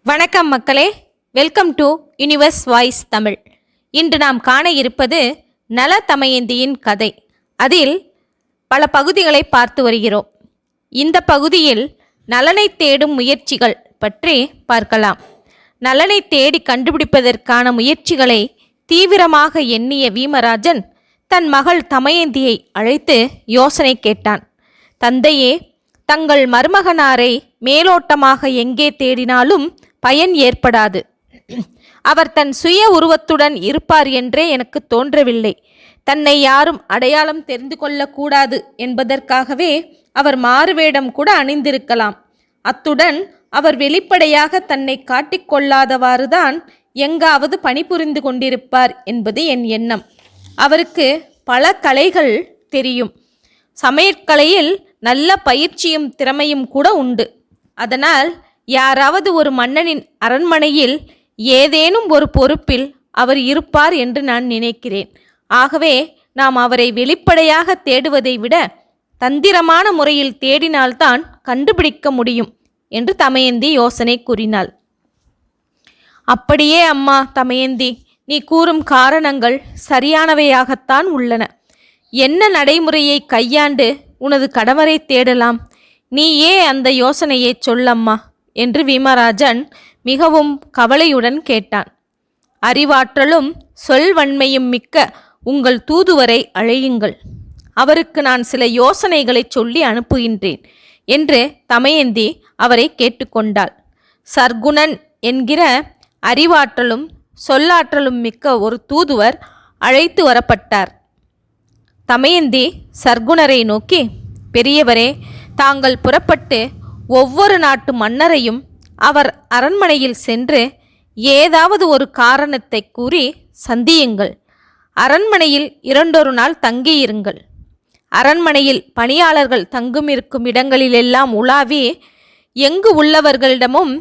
வணக்கம் மக்களே, welcome to universe voice Tamil. இன்று நாம் காண இருப்பது நல தமயந்தியின் கதை. அதில் பல பகுதிகளை பார்த்து வருகிறோம். இந்த பகுதியில் நலனை தேடும் முயற்சிகள் பற்றி பார்க்கலாம். நலனை தேடி கண்டுபிடிப்பதற்கான முயற்சிகளை தீவிரமாக எண்ணிய வீமராஜன் தன் மகள் தமயந்தியை அழைத்து யோசனை கேட்டான். தந்தையே, தங்கள் மருமகனாரை மேலோட்டமாக எங்கே தேடினாலும் பயன் ஏற்படாது. அவர் தன் சுய உருவத்துடன் இருப்பார் என்றே எனக்கு தோன்றவில்லை. தன்னை யாரும் அடையாளம் தெரிந்து கொள்ளக்கூடாது என்பதற்காகவே அவர் மாறுவேடம் கூட அணிந்திருக்கலாம். அத்துடன் அவர் வெளிப்படையாக தன்னை காட்டிக்கொள்ளாதவாறுதான் எங்காவது பணிபுரிந்து கொண்டிருப்பார் என்பது என் எண்ணம். அவருக்கு பல கலைகள் தெரியும். சமையற்கலையில் நல்ல பயிற்சியும் திறமையும் கூட உண்டு. அதனால் யாராவது ஒரு மன்னனின் அரண்மனையில் ஏதேனும் ஒரு பொறுப்பில் அவர் இருப்பார் என்று நான் நினைக்கிறேன். ஆகவே நாம் அவரை வெளிப்படையாக தேடுவதை விட தந்திரமான முறையில் தேடினால்தான் கண்டுபிடிக்க முடியும் என்று தமயந்தி யோசனை கூறினாள். அப்படியே அம்மா தமயந்தி, நீ கூறும் காரணங்கள் சரியானவையாகத்தான் உள்ளன. என்ன நடைமுறையை கையாண்டு உனது கணவரை தேடலாம்? நீயே அந்த யோசனையை சொல்லம்மா என்று வீமராஜன் மிகவும் கவலையுடன் கேட்டான். அறிவாற்றலும் சொல்வன்மையும் மிக்க உங்கள் தூதுவரை அழையுங்கள். அவருக்கு நான் சில யோசனைகளை சொல்லி அனுப்புகின்றேன் என்று தமயந்தி அவரை கேட்டுக்கொண்டாள். சர்க்குணன் என்கிற அறிவாற்றலும் சொல்லாற்றலும் மிக்க ஒரு தூதுவர் அழைத்து வரப்பட்டார். தமயந்தி சர்க்குணரை நோக்கி, பெரியவரே, தாங்கள் புறப்பட்டு ஒவ்வொரு நாட்டு மன்னரையும் அவர் அரண்மனையில் சென்று ஏதாவது ஒரு காரணத்தை கூறி சந்தியுங்கள். அரண்மனையில் 2 நாள் தங்கியிருங்கள். அரண்மனையில் பணியாளர்கள் தங்குமிருக்கும் இடங்களிலெல்லாம் உலாவி எங்கு உள்ளவர்களிடமும்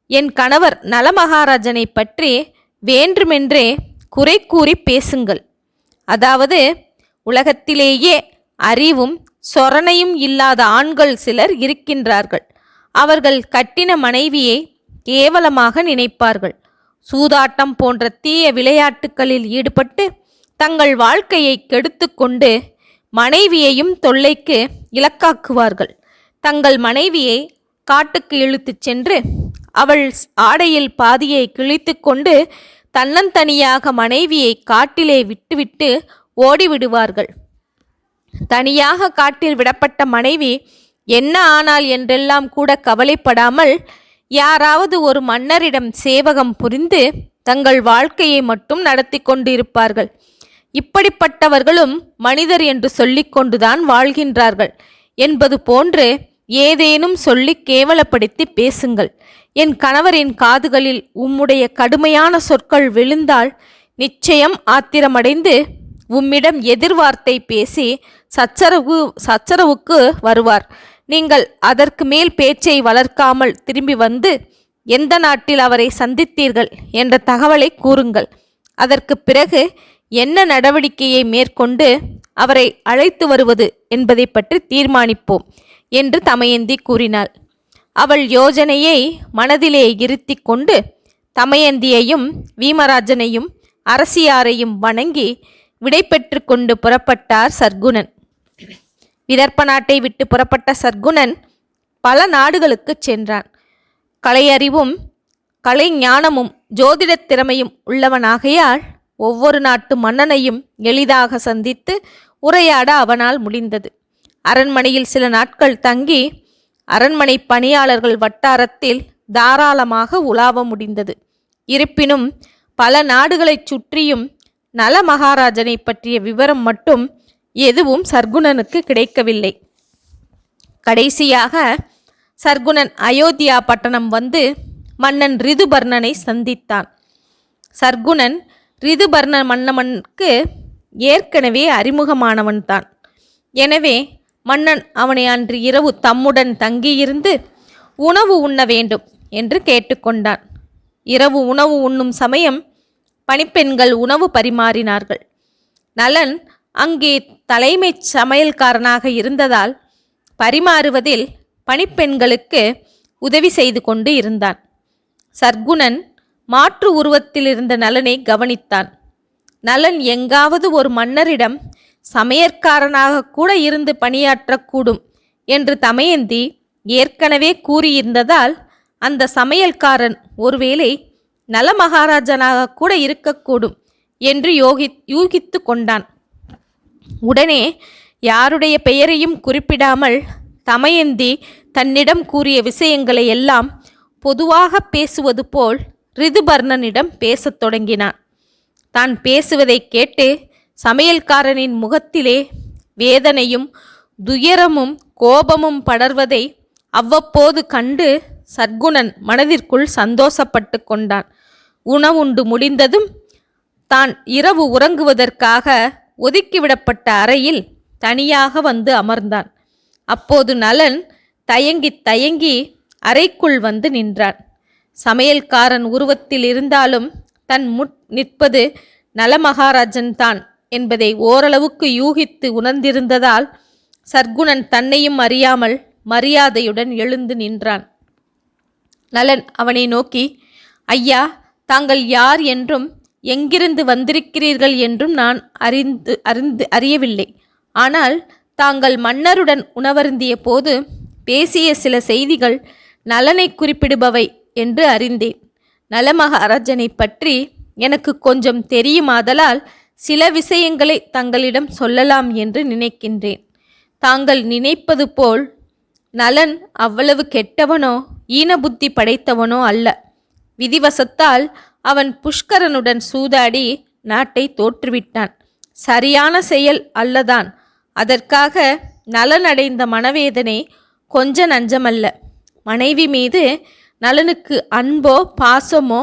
என் கணவர் நலமகாராஜனை பற்றி வேண்டுமென்றே குறை கூறி பேசுங்கள். அதாவது, உலகத்திலேயே அறிவும் சொரணையும் இல்லாத ஆண்கள் சிலர் இருக்கின்றார்கள். அவர்கள் கட்டின மனைவியை கேவலமாக நினைப்பார்கள். சூதாட்டம் போன்ற தீய விளையாட்டுகளில் ஈடுபட்டு தங்கள் வாழ்க்கையை கெடுத்து கொண்டு மனைவியையும் தொல்லைக்கு இலக்காக்குவார்கள். தங்கள் மனைவியை காட்டுக்கு இழுத்துச் சென்று அவள் ஆடையில் பாதியை கிழித்து கொண்டு தன்னந்தனியாக மனைவியை காட்டிலே விட்டுவிட்டு ஓடிவிடுவார்கள். தனியாக காட்டில் விடப்பட்ட மனைவி என்ன ஆனால் என்றெல்லாம் கூட கவலைப்படாமல் யாராவது ஒரு மன்னரிடம் சேவகம் புரிந்து தங்கள் வாழ்க்கையை மட்டும் நடத்தி கொண்டிருப்பார்கள். இப்படிப்பட்டவர்களும் மனிதர் என்று சொல்லிக்கொண்டுதான் வாழ்கின்றார்கள் என்பது போன்று ஏதேனும் சொல்லி கேவலப்படுத்தி பேசுங்கள். என் கணவரின் காதுகளில் உம்முடைய கடுமையான சொற்கள் விழுந்தால் நிச்சயம் ஆத்திரமடைந்து உம்மிடம் எதிர்வார்த்தை பேசி சச்சரவுக்கு வருவார். நீங்கள் அதற்கு மேல் பேச்சை வளர்க்காமல் திரும்பி வந்து எந்த நாட்டில் அவரை சந்தித்தீர்கள் என்ற தகவலை கூறுங்கள். அதற்கு பிறகு என்ன நடவடிக்கையை மேற்கொண்டு அவரை அழைத்து வருவது என்பதை பற்றி தீர்மானிப்போம் என்று தமயந்தி கூறினாள். அவள் யோஜனையை மனதிலே இருத்தி கொண்டு தமயந்தியையும் வீமராஜனையும் அரசியாரையும் வணங்கி விடை பெற்று கொண்டு புறப்பட்டார் சர்க்குணன். விதர்ப்ப நாட்டை விட்டு புறப்பட்ட சர்க்குணன் பல நாடுகளுக்கு சென்றான். கலையறிவும் கலை ஞானமும் ஜோதிடத் திறமையும் உள்ளவனாகையால் ஒவ்வொரு நாட்டு மன்னனையும் எளிதாக சந்தித்து உரையாட அவனால் முடிந்தது. அரண்மனையில் சில நாட்கள் தங்கி அரண்மனை பணியாளர்கள் வட்டாரத்தில் தாராளமாக உலாவ முடிந்தது. இருப்பினும் பல நாடுகளைச் சுற்றியும் நல மகாராஜனை பற்றிய விவரம் மட்டும் எதுவும் சர்க்குணனுக்கு கிடைக்கவில்லை. கடைசியாக சர்க்குணன் அயோத்தியா பட்டணம் வந்து மன்னன் ரிதுபர்ணனை சந்தித்தான். சர்க்குணன் ரிதுபர்ண மன்னனுக்கு ஏற்கனவே அறிமுகமானவன்தான். எனவே மன்னன் அவனை அன்று இரவு தம்முடன் தங்கியிருந்து உணவு உண்ண வேண்டும் என்று கேட்டுக்கொண்டான். இரவு உணவு உண்ணும் சமயம் பணிப்பெண்கள் உணவு பரிமாறினார்கள். நலன் அங்கே தலைமை சமையல்காரனாக இருந்ததால் பரிமாறுவதில் பணிப்பெண்களுக்கு உதவி செய்து கொண்டு இருந்தான். சர்க்குணன் மாற்று உருவத்தில் இருந்த நலனை கவனித்தான். நலன் எங்காவது ஒரு மன்னரிடம் சமையற்காரனாக கூட இருந்து பணியாற்றக்கூடும் என்று தமயந்தி ஏற்கனவே கூறியிருந்ததால் அந்த சமையல்காரன் ஒருவேளை நல மகாராஜனாக கூட இருக்கக்கூடும் என்று யூகித்து கொண்டான். உடனே யாருடைய பெயரையும் குறிப்பிடாமல் தமயந்தி தன்னிடம் கூறிய விஷயங்களை எல்லாம் பொதுவாக பேசுவது போல் ரிதுபர்ணனிடம் பேசத் தொடங்கினான். தான் பேசுவதை கேட்டு சமையல்காரனின் முகத்திலே வேதனையும் துயரமும் கோபமும் படர்வதை அவ்வப்போது கண்டு சர்க்குணன் மனதிற்குள் சந்தோஷப்பட்டு கொண்டான். உணவுண்டு முடிந்ததும் தான் இரவு உறங்குவதற்காக ஒதுக்கிவிடப்பட்ட அறையில் தனியாக வந்து அமர்ந்தான். அப்போது நலன் தயங்கி தயங்கி அறைக்குள் வந்து நின்றான். சமையல்காரன் உருவத்தில் இருந்தாலும் தன் நிற்பது நலமகாராஜன் தான் என்பதை ஓரளவுக்கு யூகித்து உணர்ந்திருந்ததால் சர்க்குணன் தன்னையும் அறியாமல் மரியாதையுடன் எழுந்து நின்றான். நலன் அவனை நோக்கி, ஐயா, தாங்கள் யார் என்றும் எங்கிருந்து வந்திருக்கிறீர்கள் என்றும் நான் அறியவில்லை. ஆனால் தாங்கள் மன்னருடன் உணவருந்திய போது பேசிய சில செய்திகள் நலனை குறிப்பிடுபவை என்று அறிந்தேன். நலமகாராஜனை பற்றி எனக்கு கொஞ்சம் தெரியுமாதலால் சில விஷயங்களை தங்களிடம் சொல்லலாம் என்று நினைக்கின்றேன். தாங்கள் நினைப்பது போல் நலன் அவ்வளவு கெட்டவனோ ஈனபுத்தி படைத்தவனோ அல்ல. விதிவசத்தால் அவன் புஷ்கரனுடன் சூதாடி நாட்டை தோற்றுவிட்டான். சரியான செயல் அல்லதான். அதற்காக நலன் அடைந்த மனவேதனை கொஞ்ச நஞ்சமல்ல. மனைவி மீது நலனுக்கு அன்போ பாசமோ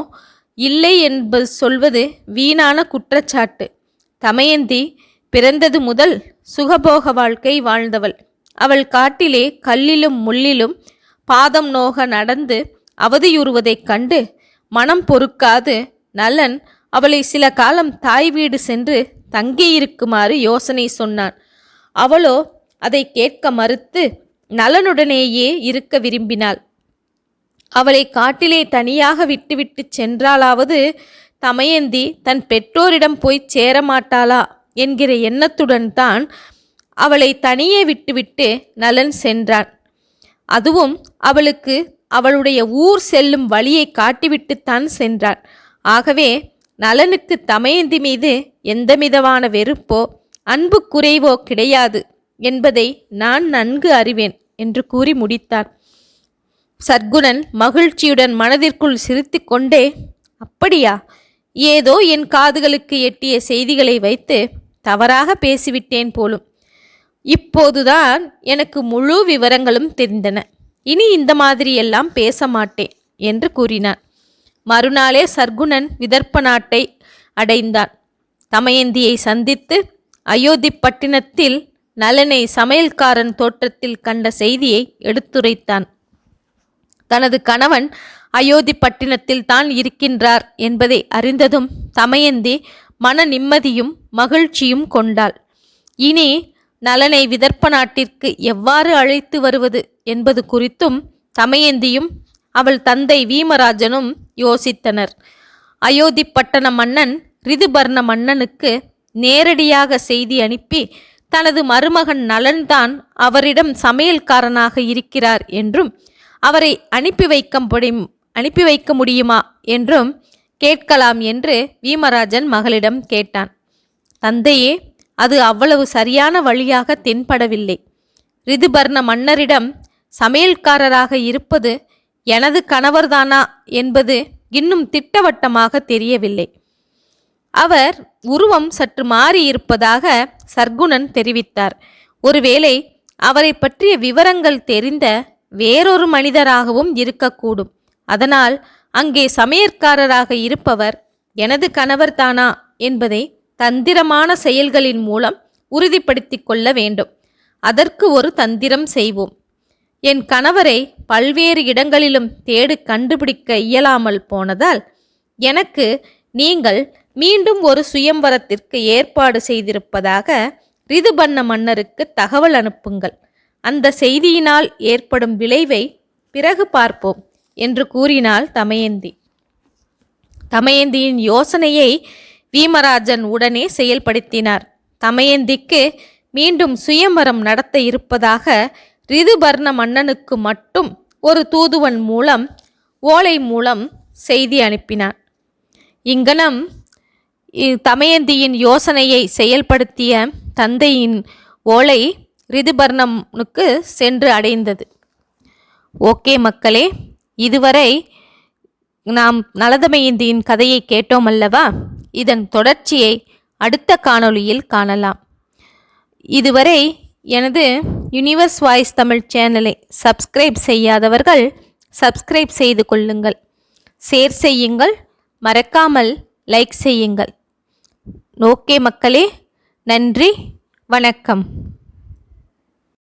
இல்லை என்பது சொல்வது வீணான குற்றச்சாட்டு. தமயந்தி பிறந்தது முதல் சுகபோக வாழ்க்கை வாழ்ந்தவள். அவள் காட்டிலே கல்லிலும் முள்ளிலும் பாதம் நோக நடந்து அவதியுறுவதைக் கண்டு மனம் பொறுக்காது நலன் அவளை சில காலம் தாய் வீடு சென்று தங்கியிருக்குமாறு யோசனை சொன்னான். அவளோ அதை கேட்க மறுத்து நலனுடனேயே இருக்க விரும்பினாள். அவளை காட்டிலே தனியாக விட்டுவிட்டு சென்றாலாவது தமயந்தி தன் பெற்றோரிடம் போய் சேரமாட்டாளா என்கிற எண்ணத்துடன் தான் அவளை தனியே விட்டுவிட்டு நலன் சென்றான். அதுவும் அவளுக்கு அவளுடைய ஊர் செல்லும் வழியை காட்டிவிட்டுத்தான் சென்றான். ஆகவே நலனுக்கு தமயந்தி மீது எந்தவிதமான வெறுப்போ அன்பு குறைவோ கிடையாது என்பதை நான் நன்கு அறிவேன் என்று கூறி முடித்தார். சர்க்குணன் மகிழ்ச்சியுடன் மனதிற்குள் சிரித்து கொண்டே, அப்படியா, ஏதோ என் காதுகளுக்கு எட்டிய செய்திகளை வைத்து தவறாக பேசிவிட்டேன் போலும். இப்போதுதான் எனக்கு முழு விவரங்களும் தெரிந்தன. இனி இந்த மாதிரியெல்லாம் பேச மாட்டேன் என்று கூறினான். மறுநாளே சர்க்குணன் விதர்ப்ப நாட்டை அடைந்தான். தமயந்தியை சந்தித்து அயோத்தி பட்டினத்தில் நலனை சமையல்காரன் தோற்றத்தில் கண்ட செய்தியை எடுத்துரைத்தான். தனது கணவன் அயோத்தி பட்டினத்தில் தான் இருக்கின்றார் என்பதை அறிந்ததும் தமயந்தி மன நிம்மதியும் மகிழ்ச்சியும் கொண்டாள். இனி நலனை விதர்ப்ப நாட்டிற்கு எவ்வாறு அழைத்து வருவது என்பது குறித்தும் தமயந்தியும் அவள் தந்தை வீமராஜனும் யோசித்தனர். அயோத்தி பட்டண மன்னன் ரிதுபர்ண மன்னனுக்கு நேரடியாக செய்தி அனுப்பி தனது மருமகன் நலன்தான் அவரிடம் சமையல்காரனாக இருக்கிறார் என்றும் அவரை அனுப்பி வைக்க முடியுமா என்றும் கேட்கலாம் என்று வீமராஜன் மகளிடம் கேட்டான். தந்தையே, அது அவ்வளவு சரியான வழியாக தென்படவில்லை. ரிதுபர்ண மன்னரிடம் சமையல்காரராக இருப்பது எனது கணவர்தானா என்பது இன்னும் திட்டவட்டமாக தெரியவில்லை. அவர் உருவம் சற்று மாறியிருப்பதாக சர்க்குணன் தெரிவித்தார். ஒருவேளை அவரை பற்றிய விவரங்கள் தெரிந்த வேறொரு மனிதராகவும் இருக்கக்கூடும். அதனால் அங்கே சமையற்காரராக இருப்பவர் எனது கணவர்தானா என்பதை தந்திரமான செயல்களின் மூலம் உறுதிப்படுத்தி கொள்ள வேண்டும். அதற்கு ஒரு தந்திரம் செய்வோம். என் கணவரை பல்வேறு இடங்களிலும் தேடி கண்டுபிடிக்க இயலாமல் போனதால் எனக்கு நீங்கள் மீண்டும் ஒரு சுயம்வரத்திற்கு ஏற்பாடு செய்திருப்பதாக ரிதுபர்ண மன்னருக்கு தகவல் அனுப்புங்கள். அந்த செய்தியினால் ஏற்படும் விளைவை பிறகு பார்ப்போம் என்று கூறினாள் தமயந்தி. தமயந்தியின் யோசனையை வீமராஜன் உடனே செயல்படுத்தினார். தமயந்திக்கு மீண்டும் சுயம்பரம் நடத்த இருப்பதாக ரிதுபர்ண மன்னனுக்கு மட்டும் ஒரு தூதுவன் மூலம் ஓலை மூலம் செய்தி அனுப்பினான். இங்கனம் தமயந்தியின் யோசனையை செயல்படுத்திய தந்தையின் ஓலை ரிதுபர்ணனுக்கு சென்று அடைந்தது. ஓகே மக்களே, இதுவரை நாம் நலதமயந்தியின் கதையை கேட்டோம் அல்லவா? இதன் தொடர்ச்சியை அடுத்த காணொளியில் காணலாம். இதுவரை எனது யுனிவர்ஸ் வாய்ஸ் தமிழ் சேனலை சப்ஸ்கிரைப் செய்யாதவர்கள் சப்ஸ்கிரைப் செய்து கொள்ளுங்கள், ஷேர் செய்யுங்கள், மறக்காமல் லைக் செய்யுங்கள். ஓகே மக்களே, நன்றி, வணக்கம்.